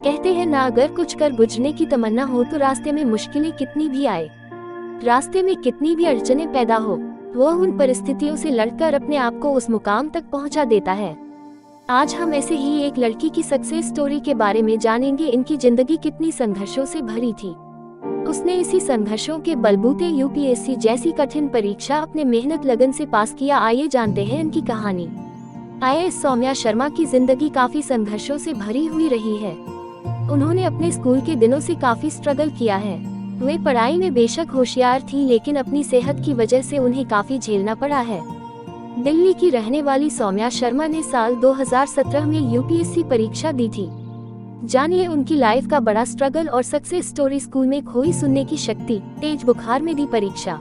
कहते हैं ना, अगर कुछ कर गुजरने की तमन्ना हो तो रास्ते में मुश्किलें कितनी भी आए, रास्ते में कितनी भी अड़चनें पैदा हो, वह उन परिस्थितियों से लड़कर अपने आप को उस मुकाम तक पहुंचा देता है। आज हम ऐसे ही एक लड़की की सक्सेस स्टोरी के बारे में जानेंगे। इनकी जिंदगी कितनी संघर्षों से भरी थी। उसने इसी संघर्षों के बलबूते यूपीएससी जैसी कठिन परीक्षा अपने मेहनत लगन से पास किया। आइए जानते हैं इनकी कहानी। आईएएस सौम्या शर्मा की जिंदगी काफी संघर्षों से भरी हुई रही है। उन्होंने अपने स्कूल के दिनों से काफी स्ट्रगल किया है। वे पढ़ाई में बेशक होशियार थी, लेकिन अपनी सेहत की वजह से उन्हें काफी झेलना पड़ा है। दिल्ली की रहने वाली सौम्या शर्मा ने साल 2017 में यूपीएससी परीक्षा दी थी। जानिए उनकी लाइफ का बड़ा स्ट्रगल और सक्सेस स्टोरी। स्कूल में खोई सुनने की शक्ति, तेज बुखार में दी परीक्षा।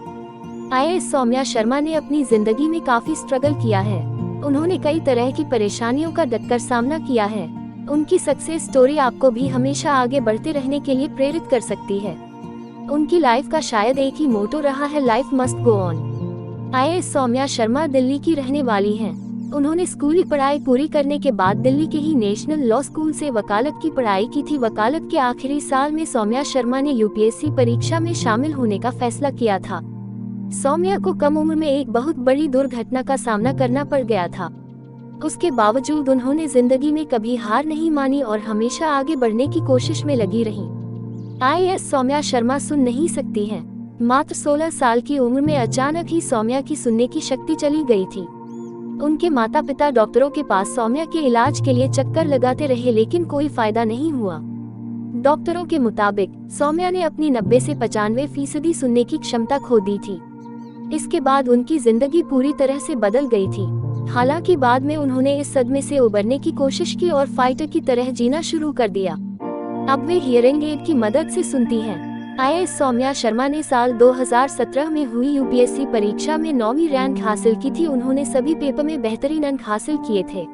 आईएएस सौम्या शर्मा ने अपनी जिंदगी में काफी स्ट्रगल किया है। उन्होंने कई तरह की परेशानियों का डटकर सामना किया है। उनकी सक्सेस स्टोरी आपको भी हमेशा आगे बढ़ते रहने के लिए प्रेरित कर सकती है। उनकी लाइफ का शायद एक ही मोटो रहा है, life must go on. IAS Saumya Sharma Delhi की रहने वाली हैं। उन्होंने स्कूली पढ़ाई पूरी करने के बाद दिल्ली के ही नेशनल लॉ स्कूल से वकालत की पढ़ाई की थी। वकालत के आखिरी साल में सौम्या शर्मा ने यूपीएससी परीक्षा में शामिल होने का फैसला किया था। सौम्या को कम उम्र में एक बहुत बड़ी दुर्घटना का सामना करना पड़ गया था। उसके बावजूद उन्होंने जिंदगी में कभी हार नहीं मानी और हमेशा आगे बढ़ने की कोशिश में लगी रही। आईएएस सौम्या शर्मा सुन नहीं सकती हैं। मात्र 16 साल की उम्र में अचानक ही सौम्या की सुनने की शक्ति चली गई थी। उनके माता पिता डॉक्टरों के पास सौम्या के इलाज के लिए चक्कर लगाते रहे, लेकिन कोई फायदा नहीं हुआ। डॉक्टरों के मुताबिक सौम्या ने अपनी 90 से 95% सुनने की क्षमता खो दी थी। इसके बाद उनकी जिंदगी पूरी तरह से बदल गई थी। हालांकि बाद में उन्होंने इस सदमे से उबरने की कोशिश की और फाइटर की तरह जीना शुरू कर दिया। अब वे हियरिंग एड की मदद से सुनती हैं। आईएएस सौम्या शर्मा ने साल 2017 में हुई यूपीएससी परीक्षा में 9वीं रैंक हासिल की थी। उन्होंने सभी पेपर में बेहतरीन अंक हासिल किए थे।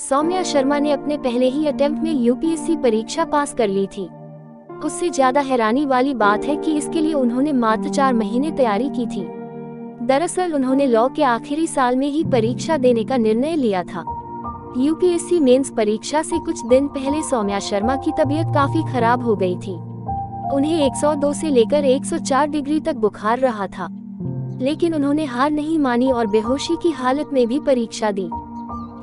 सौम्या शर्मा ने अपने पहले ही अटेम्प्ट में यूपीएससी परीक्षा पास कर ली थी। उससे ज्यादा हैरानी वाली बात है कि इसके लिए उन्होंने मात्र 4 महीने तैयारी की थी। दरअसल उन्होंने लॉ के आखिरी साल में ही परीक्षा देने का निर्णय लिया था। यूपीएससी मेंस परीक्षा से कुछ दिन पहले सौम्या शर्मा की तबीयत काफी खराब हो गई थी। उन्हें 102 से लेकर 104 डिग्री तक बुखार रहा था, लेकिन उन्होंने हार नहीं मानी और बेहोशी की हालत में भी परीक्षा दी।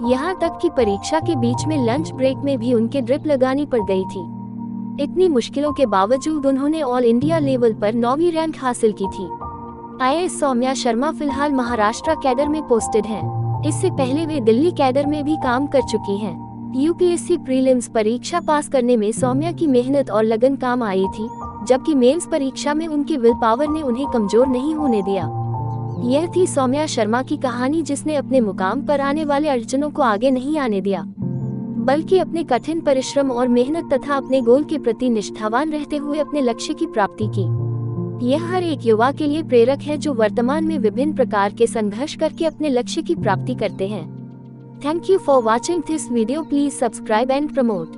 यहाँ तक कि परीक्षा के बीच में लंच ब्रेक में भी उनके ड्रिप लगानी पड़ गई थी। इतनी मुश्किलों के बावजूद उन्होंने ऑल इंडिया लेवल पर 9वीं रैंक हासिल की थी। आईएएस सौम्या शर्मा फिलहाल महाराष्ट्र कैडर में पोस्टेड हैं। इससे पहले वे दिल्ली कैडर में भी काम कर चुकी हैं। यूपीएससी प्रीलिम्स परीक्षा पास करने में सौम्या की मेहनत और लगन काम आई थी, जबकि मेंस परीक्षा में उनकी विल पावर ने उन्हें कमजोर नहीं होने दिया। यह थी सौम्या शर्मा की कहानी, जिसने अपने मुकाम पर आने वाले अड़चनों को आगे नहीं आने दिया, बल्कि अपने कठिन परिश्रम और मेहनत तथा अपने गोल के प्रति निष्ठावान रहते हुए अपने लक्ष्य की प्राप्ति की। यह हर एक युवा के लिए प्रेरक है, जो वर्तमान में विभिन्न प्रकार के संघर्ष करके अपने लक्ष्य की प्राप्ति करते हैं। Thank you for watching this video. Please subscribe and promote.